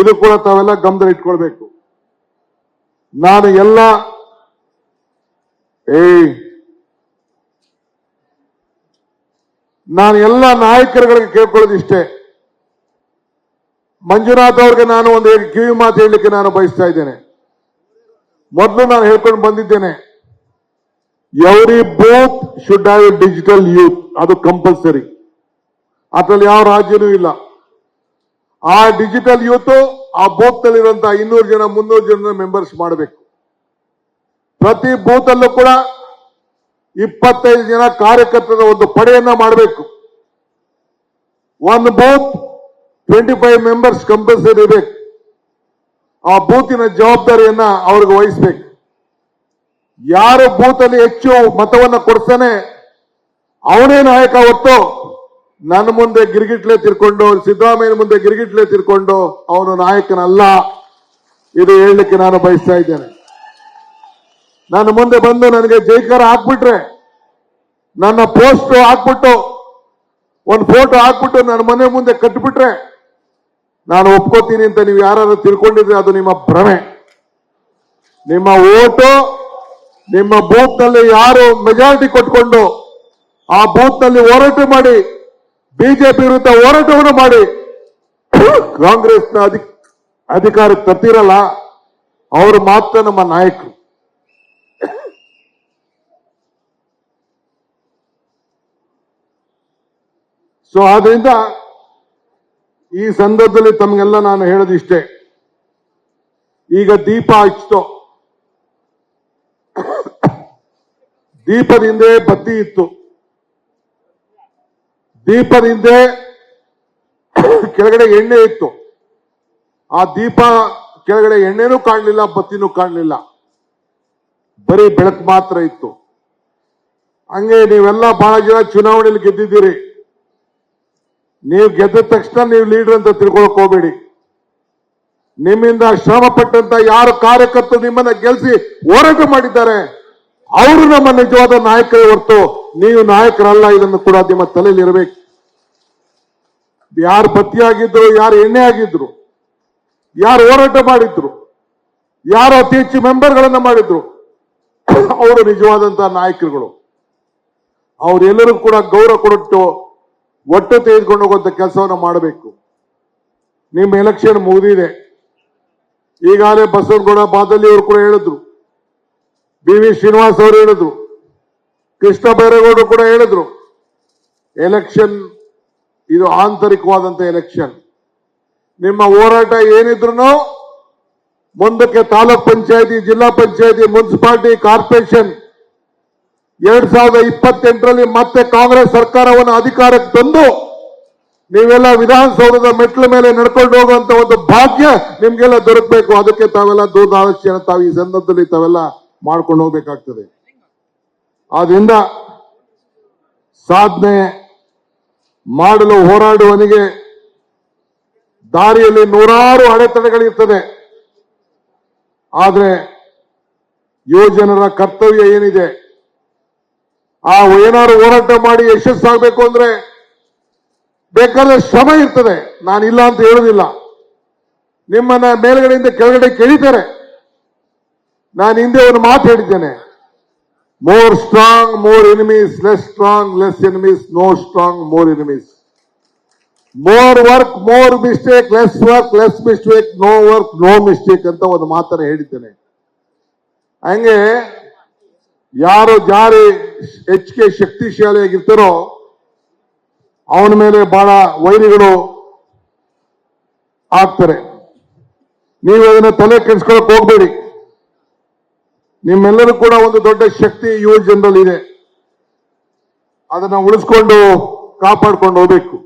ಇದು ಕೂಡ ತಾವೆಲ್ಲ ಗಮನದಲ್ಲಿ ಇಟ್ಕೊಳ್ಬೇಕು. ನಾನು ಎಲ್ಲ ನಾಯಕರುಗಳಿಗೆ ಕೇಳ್ಕೊಳ್ಳೋದಿಷ್ಟೇ. ಮಂಜುನಾಥ್ ಅವ್ರಿಗೆ ನಾನು ಒಂದು ಕಿವಿ ಮಾತು ಹೇಳಲಿಕ್ಕೆ ನಾನು ಬಯಸ್ತಾ ಇದ್ದೇನೆ. ಮೊದಲು ನಾನು ಹೇಳ್ಕೊಂಡು ಬಂದಿದ್ದೇನೆ, every booth should have A digital youth, ಅದು ಕಂಪಲ್ಸರಿ. ಅದರಲ್ಲಿ ಯಾವ ರಾಜ್ಯನೂ ಇಲ್ಲ. ಆ ಡಿಜಿಟಲ್ ಯೂತ್ ಆ ಬೂತ್ ನಲ್ಲಿರುವಂತಹ 200 ಜನ 300 ಜನ ಮೆಂಬರ್ಸ್ ಮಾಡಬೇಕು. ಪ್ರತಿ ಬೂತ್ ಅಲ್ಲೂ ಕೂಡ 25 ಜನ ಕಾರ್ಯಕರ್ತರ ಒಂದು ಪಡೆಯನ್ನ ಮಾಡಬೇಕು. ಒಂದು ಬೂತ್ 25 ಮೆಂಬರ್ಸ್ ಕಂಪಲ್ಸರಿ ಇರಬೇಕು. ಆ ಬೂತಿನ ಜವಾಬ್ದಾರಿಯನ್ನ ಅವ್ರಿಗೆ ವಹಿಸಬೇಕು. ಯಾರು ಬೂತ್ ಅಲ್ಲಿ ಹೆಚ್ಚು ಮತವನ್ನ ಕೊಡ್ತಾನೆ ಅವನೇ ನಾಯಕ. ಹೊತ್ತು ನನ್ನ ಮುಂದೆ ಗಿರಿಗಿಟ್ಲೆ ತಿರ್ಕೊಂಡು, ಸಿದ್ದರಾಮಯ್ಯನ ಮುಂದೆ ಗಿರಿಗಿಟ್ಲೆ ತಿರ್ಕೊಂಡು ಅವನು ನಾಯಕನಲ್ಲ. ಇದು ಹೇಳಲಿಕ್ಕೆ ನಾನು ಬಯಸ್ತಾ ಇದ್ದೇನೆ. ನನ್ನ ಮುಂದೆ ಬಂದು ನನಗೆ ಜೈಕಾರ ಹಾಕ್ಬಿಟ್ರೆ, ನನ್ನ ಪೋಸ್ಟ್ ಹಾಕ್ಬಿಟ್ಟು ಒಂದು ಫೋಟೋ ಹಾಕ್ಬಿಟ್ಟು ನನ್ನ ಮನೆ ಮುಂದೆ ಕಟ್ಟಿಬಿಟ್ರೆ ನಾನು ಒಪ್ಕೋತೀನಿ ಅಂತ ನೀವು ಯಾರು ತಿಳ್ಕೊಂಡಿದ್ರೆ ಅದು ನಿಮ್ಮ ಭ್ರಮೆ. ನಿಮ್ಮ ಓಟು ನಿಮ್ಮ ಬೂತ್ ನಲ್ಲಿ ಯಾರು ಮೆಜಾರಿಟಿ ಕೊಟ್ಕೊಂಡು ಆ ಬೂತ್ ನಲ್ಲಿ ಹೋರಾಟ ಮಾಡಿ, ಬಿಜೆಪಿ ವಿರುದ್ಧ ಹೋರಾಟವನ್ನು ಮಾಡಿ ಕಾಂಗ್ರೆಸ್ನ ಅಧಿಕಾರಕ್ಕೆ ತರ್ತಿರಲ್ಲ, ಅವರು ಮಾತ್ರ ನಮ್ಮ ನಾಯಕರು. ಸೊ ಆದ್ರಿಂದ ಈ ಸಂದರ್ಭದಲ್ಲಿ ತಮಗೆಲ್ಲ ನಾನು ಹೇಳೋದಿಷ್ಟೇ. ಈಗ ದೀಪ ಹಚ್ಚಿತು, ದೀಪದ ಹಿಂದೆ ಬತ್ತಿ ಇತ್ತು, ದೀಪದ ಹಿಂದೆ ಕೆಳಗಡೆ ಎಣ್ಣೆ ಇತ್ತು. ಆ ದೀಪ ಕೆಳಗಡೆ ಎಣ್ಣೆನೂ ಕಾಣಲಿಲ್ಲ, ಬತ್ತಿನೂ ಕಾಣಲಿಲ್ಲ, ಬರೀ ಬೆಳಕು ಮಾತ್ರ ಇತ್ತು. ಹಂಗೆ ನೀವೆಲ್ಲ ಬಹಳ ಜನ ಚುನಾವಣೆಯಲ್ಲಿ ಗೆದ್ದಿದ್ದೀರಿ. ನೀವು ಗೆದ್ದ ತಕ್ಷಣ ನೀವು ಲೀಡರ್ ಅಂತ ತಿಳ್ಕೊಳಕ್ ಹೋಗಬೇಡಿ. ನಿಮ್ಮಿಂದ ಶ್ರಮ ಪಟ್ಟಂತ ಯಾರು ಕಾರ್ಯಕರ್ತರು ನಿಮ್ಮನ್ನ ಗೆಲ್ಲಿಸಿ ಹೋರಾಟ ಮಾಡಿದ್ದಾರೆ ಅವರು ನಮ್ಮ ನಿಜವಾದ ನಾಯಕರೇ ಹೊರತು ನೀವು ನಾಯಕರಲ್ಲ. ಇದನ್ನು ಕೂಡ ನಿಮ್ಮ ತಲೆಯಲ್ಲಿ ಇರಬೇಕು. ಯಾರು ಬತ್ತಿಯಾಗಿದ್ರು, ಯಾರು ಎಣ್ಣೆ ಆಗಿದ್ರು, ಯಾರು ಹೋರಾಟ ಮಾಡಿದ್ರು, ಯಾರು ಅತಿ ಹೆಚ್ಚು ಮೆಂಬರ್ಗಳನ್ನ ಮಾಡಿದ್ರು, ಅವರು ನಿಜವಾದಂತಹ ನಾಯಕರುಗಳು. ಅವರೆಲ್ಲರೂ ಕೂಡ ಗೌರವ ಕೊಟ್ಟು ಒಟ್ಟು ತೆಗೆದುಕೊಂಡು ಹೋಗುವಂತ ಕೆಲಸವನ್ನು ಮಾಡಬೇಕು. ನಿಮ್ಮ ಎಲೆಕ್ಷನ್ ಮುಗಿದಿದೆ. ಈಗಾಗಲೇ ಬಸವನಗೌಡ ಬಾದಲಿ ಅವರು ಕೂಡ ಹೇಳಿದ್ರು, ಬಿ.ವಿ. ಶ್ರೀನಿವಾಸ್ ಅವರು ಹೇಳಿದ್ರು, ಕೃಷ್ಣ ಬೈರೇಗೌಡರು ಕೂಡ ಹೇಳಿದ್ರು, ಎಲೆಕ್ಷನ್ ಇದು ಆಂತರಿಕವಾದಂತ ಎಲೆಕ್ಷನ್. ನಿಮ್ಮ ಹೋರಾಟ ಏನಿದ್ರು ಮುಂದಕ್ಕೆ ತಾಲೂಕ್ ಪಂಚಾಯತಿ, ಜಿಲ್ಲಾ ಪಂಚಾಯತಿ, ಮುನ್ಸಿಪಾಲಿಟಿ, ಕಾರ್ಪೊರೇಷನ್ 2028ರಲ್ಲಿ ಮತ್ತೆ ಕಾಂಗ್ರೆಸ್ ಸರ್ಕಾರವನ್ನು ಅಧಿಕಾರಕ್ಕೆ ತಂದು ನೀವೆಲ್ಲ ವಿಧಾನಸೌಧದ ಮೆಟ್ಲ ಮೇಲೆ ನಡ್ಕೊಂಡು ಹೋಗುವಂತ ಒಂದು ಭಾಗ್ಯ ನಿಮ್ಗೆಲ್ಲ ದೊರಕಬೇಕು. ಅದಕ್ಕೆ ತಾವೆಲ್ಲ ದೂರದರ್ಶನ ತಾವು ಈ ಸಂದರ್ಭದಲ್ಲಿ ತಾವೆಲ್ಲ ಮಾಡ್ಕೊಂಡು ಹೋಗ್ಬೇಕಾಗ್ತದೆ. ಆದ್ರಿಂದ ಸಾಧನೆ ಮಾಡಲು ಹೋರಾಡುವವನಿಗೆ ದಾರಿಯಲ್ಲಿ ನೂರಾರು ಅಡೆತಡೆಗಳಿರ್ತದೆ. ಆದ್ರೆ ಯುವಜನರ ಕರ್ತವ್ಯ ಏನಿದೆ, ಆ ಏನಾದ್ರು ಹೋರಾಟ ಮಾಡಿ ಯಶಸ್ಸಾಗಬೇಕು ಅಂದ್ರೆ ಬೇಕಾದ್ರೆ ಶ್ರಮ ಇರ್ತದೆ. ನಾನಿಲ್ಲ ಅಂತ ಹೇಳುದಿಲ್ಲ. ನಿಮ್ಮನ್ನ ಮೇಲ್ಗಡೆಯಿಂದ ಕೆಳಗಡೆ ಕೆಳಿತಾರೆ. ನಾನು ಹಿಂದೆ ಒಂದು ಮಾತು ಹೇಳಿದ್ದೇನೆ, more strong more enemies, less strong less enemies, no strong more enemies, more work more mistake, less work less mistake, no work no mistake ಅಂತ ಒಂದು ಮಾತನ್ನ ಹೇಳಿದ್ದೇನೆ. ಹಂಗೆ ಯಾರು ಜಾರಿ ಹೆಚ್ಚಿಗೆ ಶಕ್ತಿಶಾಲಿಯಾಗಿರ್ತಾರೋ ಅವನ ಮೇಲೆ ಬಹಳ ವೈರಿಗಳು ಆಗ್ತಾರೆ. ನೀವು ಅದನ್ನ ತಲೆ ಕೆಡಿಸ್ಕೊಳಕ್ ಹೋಗ್ಬೇಡಿ. ನಿಮ್ಮೆಲ್ಲರೂ ಕೂಡ ಒಂದು ದೊಡ್ಡ ಶಕ್ತಿ ಯುವ ಜನರಲ್ಲಿ ಇದೆ. ಅದನ್ನ ಉಳಿಸ್ಕೊಂಡು ಕಾಪಾಡ್ಕೊಂಡು ಹೋಗ್ಬೇಕು.